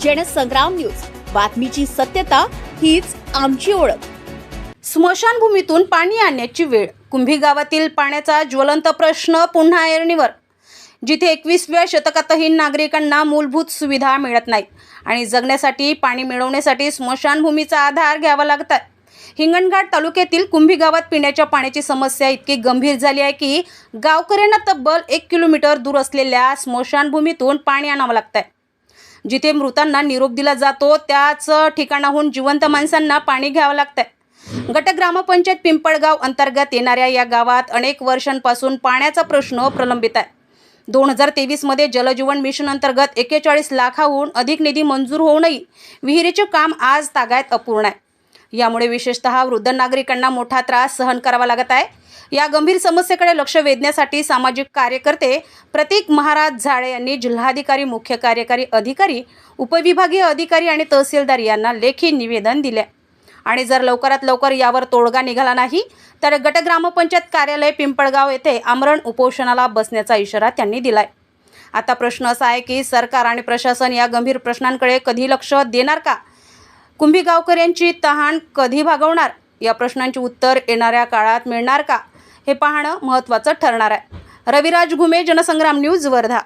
Jansangram news, बातमीची सत्यता हीच आमची ओळख। स्मशानभूमीतून पाणी आणण्याची वेळ। कुंभी गावातील पाण्याचा ज्वलंत प्रश्न पुन्हा ऐरणीवर, जिथे 21व्या शतकातही नागरिकांना मूलभूत सुविधा मिळत नाहीत आणि जगण्यासाठी पाणी मिळवण्यासाठी स्मशानभूमीचा आधार घ्यावा लागत आहे। हिंगणघाट तालुक्यातील कुंभी गावात पिण्याच्या पाण्याची समस्या इतकी गंभीर झाली आहे की गावकऱ्यांना तब्बल 1 किलोमीटर दूर असलेल्या स्मशानभूमीतून पाणी आणावं लागतंय। जिथे मृतांना निरोप दिला जातो त्याच ठिकाणाहून जिवंत माणसांना पाणी घ्यावं लागतंय। गट ग्रामपंचायत पिंपळगाव अंतर्गत येणाऱ्या या गावात अनेक वर्षांपासून पाण्याचा प्रश्न प्रलंबित आहे। 2023 मध्ये जलजीवन मिशन अंतर्गत 41 लाखाहून अधिक निधी मंजूर होऊनही विहिरीचे काम आज तागायत अपूर्ण आहे। यामुळे विशेषतः वृद्ध नागरिकांना मोठा त्रास सहन करावा लागत आहे। या गंभीर समस्येकडे लक्ष वेधण्यासाठी सामाजिक कार्यकर्ते प्रतीक महाराज झाळे यांनी जिल्हाधिकारी, मुख्य कार्यकारी अधिकारी, उपविभागीय अधिकारी आणि तहसीलदार यांना लेखी निवेदन दिले आणि जर लवकरात लवकर यावर तोडगा निघाला नाही तर गट ग्रामपंचायत कार्यालय पिंपळगाव येथे आमरण उपोषणाला बसण्याचा इशारा त्यांनी दिलाय। आता प्रश्न असा आहे की सरकार आणि प्रशासन या गंभीर प्रश्नांकडे कधी लक्ष देणार का? कुंभी गावकऱ्यांची तहान कधी भागवणार? या प्रश्नांची उत्तर येणाऱ्या काळात मिळणार का हे पाहणं महत्त्वाचं ठरणार आहे। रविराज घुमे, जनसंग्राम न्यूज, वर्धा।